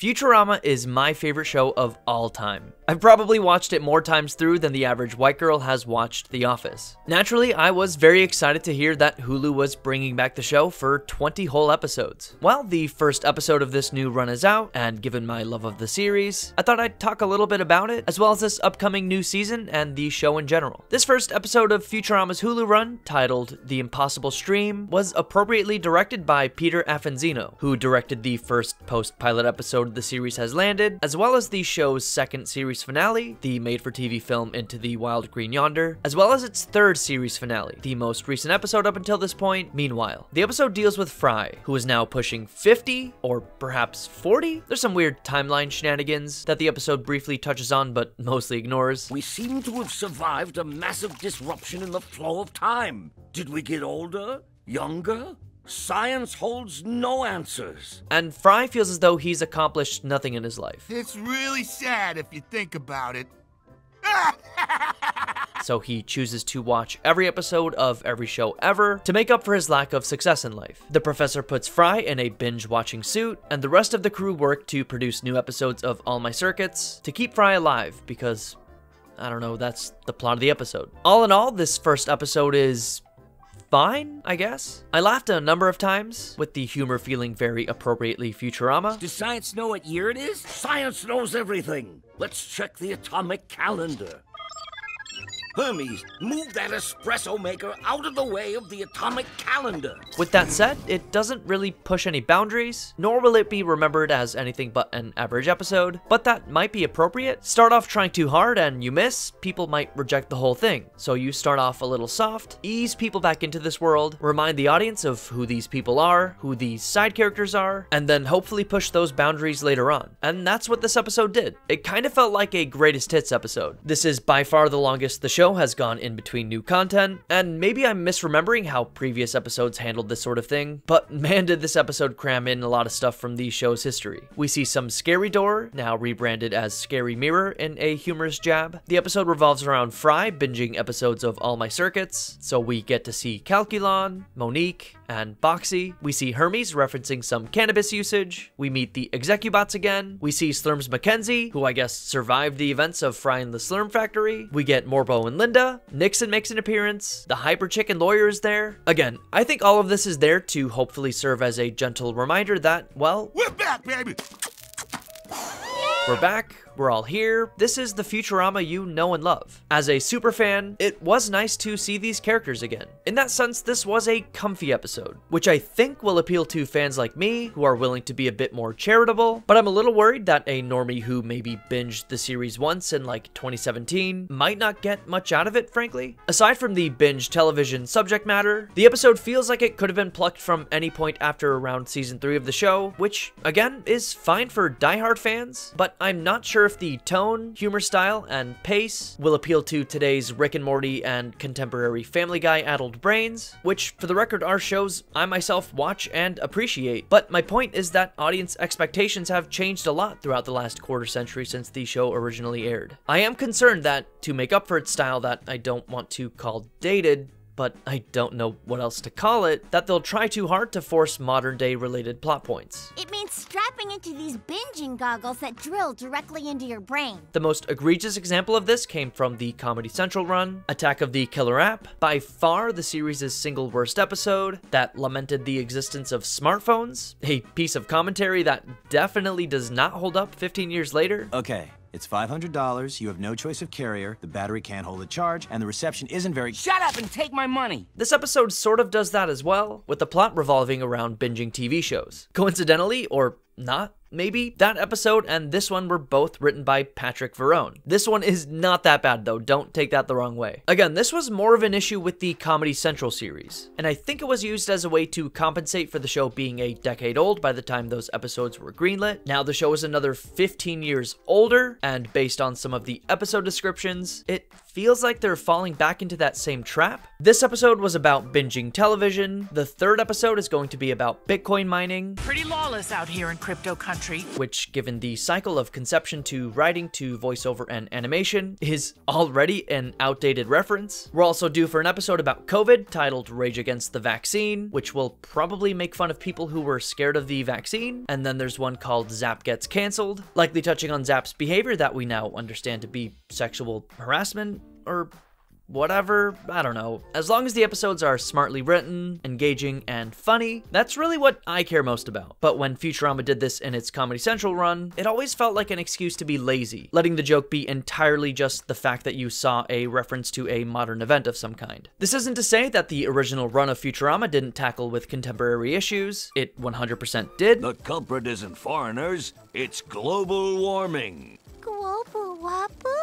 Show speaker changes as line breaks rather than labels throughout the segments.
Futurama is my favorite show of all time. I've probably watched it more times through than the average white girl has watched The Office. Naturally, I was very excited to hear that Hulu was bringing back the show for 20 whole episodes. Well, the first episode of this new run is out, and given my love of the series, I thought I'd talk a little bit about it, as well as this upcoming new season and the show in general. This first episode of Futurama's Hulu run, titled The Impossible Stream, was appropriately directed by Peter Affenzino, who directed the first post-pilot episode the series has landed, as well as the show's second series finale, the made-for-TV film Into the Wild Green Yonder, as well as its third series finale, the most recent episode up until this point, Meanwhile. The episode deals with Fry, who is now pushing 50, or perhaps 40? There's some weird timeline shenanigans that the episode briefly touches on, but mostly ignores.
We seem to have survived a massive disruption in the flow of time. Did we get older? Younger? Science holds no answers.
And Fry feels as though he's accomplished nothing in his life.
It's really sad if you think about it.
So he chooses to watch every episode of every show ever to make up for his lack of success in life. The professor puts Fry in a binge-watching suit, and the rest of the crew work to produce new episodes of All My Circuits to keep Fry alive, because, I don't know, that's the plot of the episode. All in all, this first episode is fine, I guess. I laughed a number of times, with the humor feeling very appropriately Futurama.
Does science know what year it is? Science knows everything. Let's check the atomic calendar. Hermes, move that espresso maker out of the way of the atomic calendar.
With that said, it doesn't really push any boundaries, nor will it be remembered as anything but an average episode, but that might be appropriate. Start off trying too hard and you miss, people might reject the whole thing. So you start off a little soft, ease people back into this world, remind the audience of who these people are, who these side characters are, and then hopefully push those boundaries later on. And that's what this episode did. It kind of felt like a greatest hits episode. This is by far the longest the show has gone in between new content, and maybe I'm misremembering how previous episodes handled this sort of thing, but man did this episode cram in a lot of stuff from the show's history. We see some Scary Door, now rebranded as Scary Mirror, in a humorous jab. The episode revolves around Fry binging episodes of All My Circuits, so we get to see Calculon, Monique, and Boxy. We see Hermes referencing some cannabis usage. We meet the Execubots again. We see Slurms Mackenzie, who I guess survived the events of Fry and the Slurm Factory. We get Morbo and Linda. Nixon makes an appearance. The Hyper Chicken lawyer is there. Again, I think all of this is there to hopefully serve as a gentle reminder that, well,
We're back, baby!
we're back. We're all here. This is the Futurama you know and love. As a super fan, it was nice to see these characters again. In that sense, this was a comfy episode, which I think will appeal to fans like me who are willing to be a bit more charitable, but I'm a little worried that a normie who maybe binged the series once in like 2017 might not get much out of it, frankly. Aside from the binge television subject matter, the episode feels like it could have been plucked from any point after around season 3 of the show, which again is fine for diehard fans, but I'm not sure if the tone, humor style, and pace will appeal to today's Rick and Morty and contemporary Family Guy-addled brains, which, for the record, are shows I myself watch and appreciate. But my point is that audience expectations have changed a lot throughout the last quarter century since the show originally aired. I am concerned that, to make up for its style that I don't want to call dated, but I don't know what else to call it, that they'll try too hard to force modern-day related plot points.
It means strapping into these binging goggles that drill directly into your brain.
The most egregious example of this came from the Comedy Central run, Attack of the Killer App, by far the series' single worst episode that lamented the existence of smartphones, a piece of commentary that definitely does not hold up 15 years later.
Okay. It's $500, you have no choice of carrier, the battery can't hold a charge, and the reception isn't very—
Shut up and take my money!
This episode sort of does that as well, with the plot revolving around binging TV shows. Coincidentally, or not, maybe, that episode and this one were both written by Patrick Verone. This one is not that bad though, don't take that the wrong way. Again, this was more of an issue with the Comedy Central series, and I think it was used as a way to compensate for the show being a decade old by the time those episodes were greenlit. Now the show is another 15 years older, and based on some of the episode descriptions, it feels like they're falling back into that same trap. This episode was about binging television. The third episode is going to be about Bitcoin mining.
Pretty lawless out here in crypto country.
Which, given the cycle of conception to writing to voiceover and animation, is already an outdated reference. We're also due for an episode about COVID titled Rage Against the Vaccine, which will probably make fun of people who were scared of the vaccine. And then there's one called Zap Gets Cancelled, likely touching on Zap's behavior that we now understand to be sexual harassment or whatever, I don't know. As long as the episodes are smartly written, engaging, and funny, that's really what I care most about. But when Futurama did this in its Comedy Central run, it always felt like an excuse to be lazy, letting the joke be entirely just the fact that you saw a reference to a modern event of some kind. This isn't to say that the original run of Futurama didn't tackle with contemporary issues. It 100% did.
The culprit isn't foreigners, it's global warming.
Global Wapu?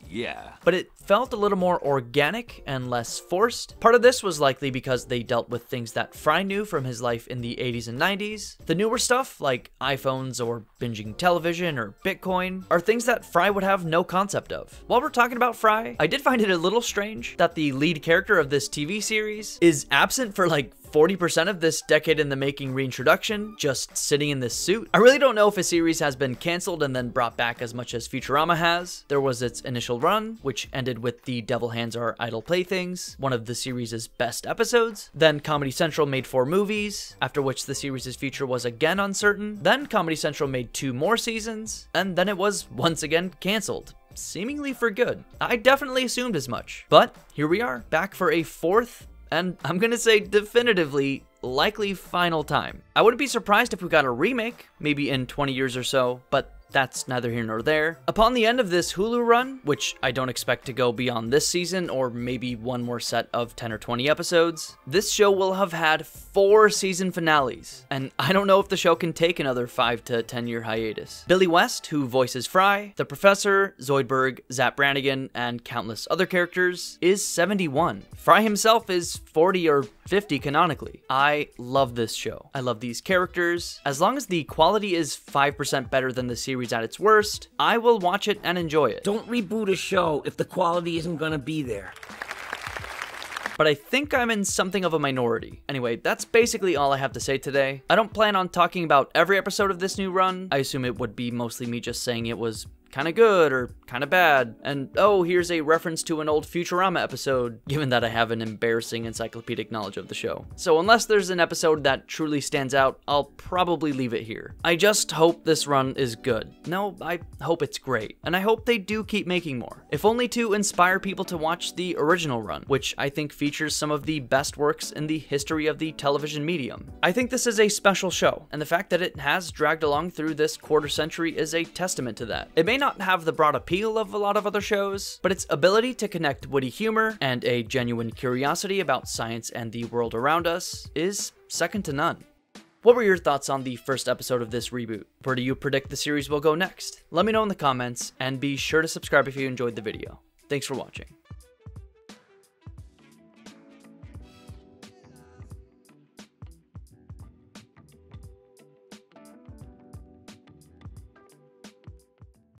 Yeah.
But it felt a little more organic and less forced. Part of this was likely because they dealt with things that Fry knew from his life in the 80s and 90s. The newer stuff, like iPhones or binging television or Bitcoin, are things that Fry would have no concept of. While we're talking about Fry, I did find it a little strange that the lead character of this TV series is absent for like 40% of this decade in the making reintroduction, just sitting in this suit. I really don't know if a series has been canceled and then brought back as much as Futurama has. There was its initial run, which ended with The Devil Hands Are Idle Playthings, one of the series' best episodes. Then Comedy Central made 4 movies, after which the series' future was again uncertain. Then Comedy Central made 2 more seasons, and then it was once again canceled. Seemingly for good. I definitely assumed as much. But here we are, back for a 4th, and I'm gonna say definitively, likely final time. I wouldn't be surprised if we got a remake, maybe in 20 years or so, but that's neither here nor there. Upon the end of this Hulu run, which I don't expect to go beyond this season or maybe one more set of 10 or 20 episodes, this show will have had 4 season finales, and I don't know if the show can take another 5 to 10 year hiatus. Billy West, who voices Fry, the Professor, Zoidberg, Zap Brannigan, and countless other characters, is 71. Fry himself is 40 or 50 canonically. I love this show. I love these characters. As long as the quality is 5% better than the series at its worst, I will watch it and enjoy it.
Don't reboot a show if the quality isn't gonna be there.
But I think I'm in something of a minority. Anyway, that's basically all I have to say today. I don't plan on talking about every episode of this new run. I assume it would be mostly me just saying it was kind of good or kind of bad, and oh, here's a reference to an old Futurama episode, given that I have an embarrassing encyclopedic knowledge of the show. So unless there's an episode that truly stands out, I'll probably leave it here. I just hope this run is good. No, I hope it's great, and I hope they do keep making more. If only to inspire people to watch the original run, which I think features some of the best works in the history of the television medium. I think this is a special show, and the fact that it has dragged along through this quarter century is a testament to that. It may not have the broad appeal of a lot of other shows, but its ability to connect witty humor and a genuine curiosity about science and the world around us is second to none. What were your thoughts on the first episode of this reboot? Where do you predict the series will go next? Let me know in the comments, and be sure to subscribe if you enjoyed the video. Thanks for watching.